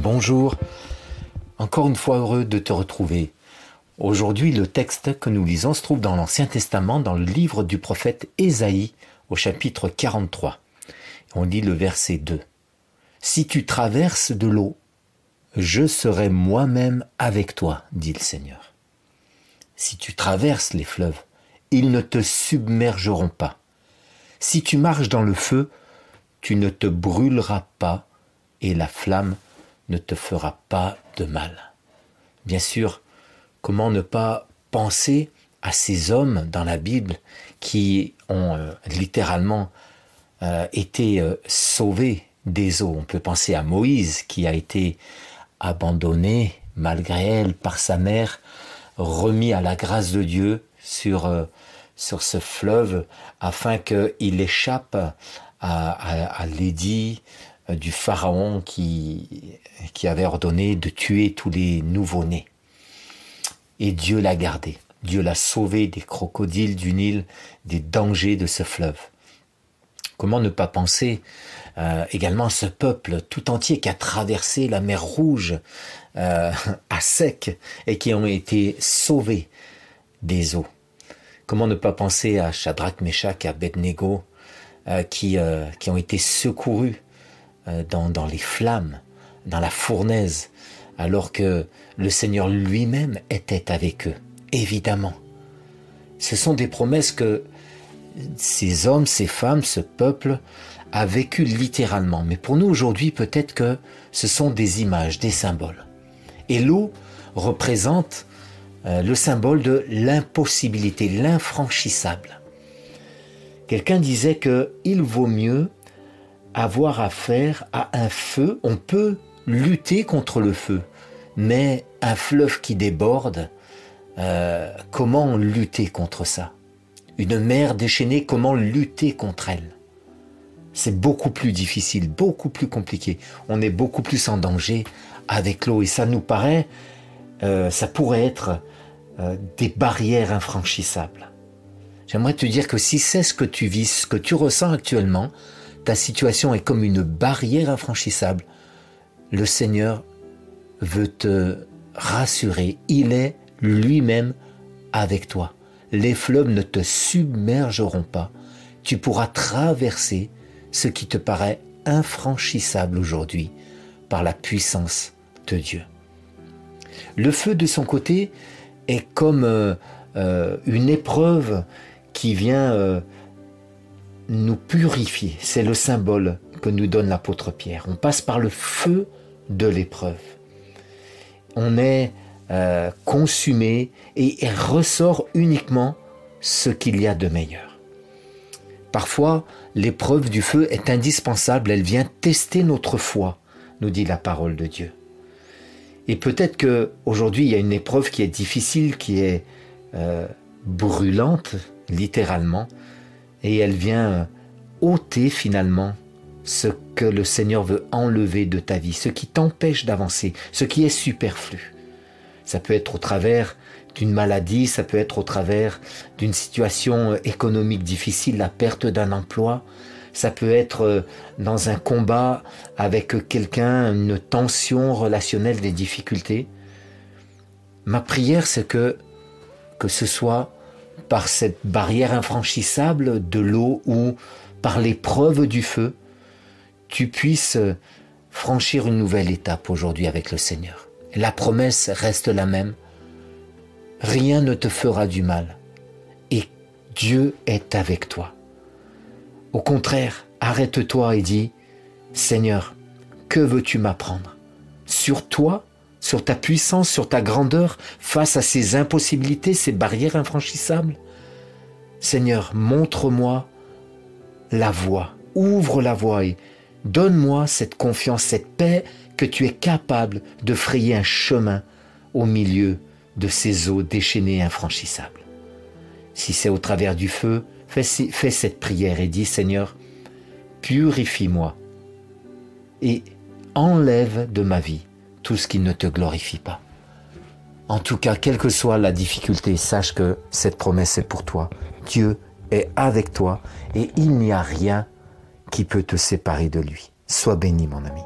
Bonjour, encore une fois heureux de te retrouver. Aujourd'hui, le texte que nous lisons se trouve dans l'Ancien Testament, dans le livre du prophète Ésaïe, au chapitre 43. On lit le verset 2. « Si tu traverses de l'eau, je serai moi-même avec toi, dit le Seigneur. Si tu traverses les fleuves, ils ne te submergeront pas. Si tu marches dans le feu, tu ne te brûleras pas et la flamme ne te fera pas de mal. » Bien sûr, comment ne pas penser à ces hommes dans la Bible qui ont littéralement été sauvés des eaux. On peut penser à Moïse qui a été abandonné malgré elle par sa mère, remis à la grâce de Dieu sur ce fleuve afin qu'il échappe à l'édit du pharaon qui avait ordonné de tuer tous les nouveau-nés. Et Dieu l'a gardé. Dieu l'a sauvé des crocodiles du Nil, des dangers de ce fleuve. Comment ne pas penser également à ce peuple tout entier qui a traversé la mer Rouge à sec et qui ont été sauvés des eaux. Comment ne pas penser à Shadrach, Meshach et Abednego qui ont été secourus dans les flammes, dans la fournaise, alors que le Seigneur lui-même était avec eux. Évidemment, ce sont des promesses que ces hommes, ces femmes, ce peuple a vécu littéralement. Mais pour nous aujourd'hui, peut-être que ce sont des images, des symboles. Et l'eau représente le symbole de l'impossibilité, l'infranchissable. Quelqu'un disait qu'il vaut mieux avoir affaire à un feu. On peut lutter contre le feu, mais un fleuve qui déborde, comment lutter contre ça? Une mer déchaînée, comment lutter contre elle? C'est beaucoup plus difficile, beaucoup plus compliqué. On est beaucoup plus en danger avec l'eau et ça nous paraît, ça pourrait être des barrières infranchissables. J'aimerais te dire que si c'est ce que tu vis, ce que tu ressens actuellement, ta situation est comme une barrière infranchissable, le Seigneur veut te rassurer. Il est lui-même avec toi. Les fleuves ne te submergeront pas. Tu pourras traverser ce qui te paraît infranchissable aujourd'hui par la puissance de Dieu. Le feu, de son côté, est comme une épreuve qui vient nous purifier. C'est le symbole que nous donne l'apôtre Pierre. On passe par le feu de l'épreuve. On est consumé et ressort uniquement ce qu'il y a de meilleur. Parfois, l'épreuve du feu est indispensable. Elle vient tester notre foi, nous dit la parole de Dieu. Et peut-être qu'aujourd'hui, il y a une épreuve qui est difficile, qui est brûlante, littéralement, et elle vient ôter finalement ce que le Seigneur veut enlever de ta vie, ce qui t'empêche d'avancer, ce qui est superflu. Ça peut être au travers d'une maladie, ça peut être au travers d'une situation économique difficile, la perte d'un emploi, ça peut être dans un combat avec quelqu'un, une tension relationnelle, des difficultés. Ma prière, c'est que ce soit par cette barrière infranchissable de l'eau ou par l'épreuve du feu, tu puisses franchir une nouvelle étape aujourd'hui avec le Seigneur. La promesse reste la même. Rien ne te fera du mal et Dieu est avec toi. Au contraire, arrête-toi et dis « Seigneur, que veux-tu m'apprendre? Sur toi, sur ta puissance, sur ta grandeur, face à ces impossibilités, ces barrières infranchissables? Seigneur, montre-moi la voie, ouvre la voie et donne-moi cette confiance, cette paix que tu es capable de frayer un chemin au milieu de ces eaux déchaînées et infranchissables. Si c'est au travers du feu, fais cette prière et dis « Seigneur, purifie-moi et enlève de ma vie tout ce qui ne te glorifie pas. » En tout cas, quelle que soit la difficulté, sache que cette promesse est pour toi. Dieu est avec toi et il n'y a rien qui peut te séparer de lui. Sois béni, mon ami.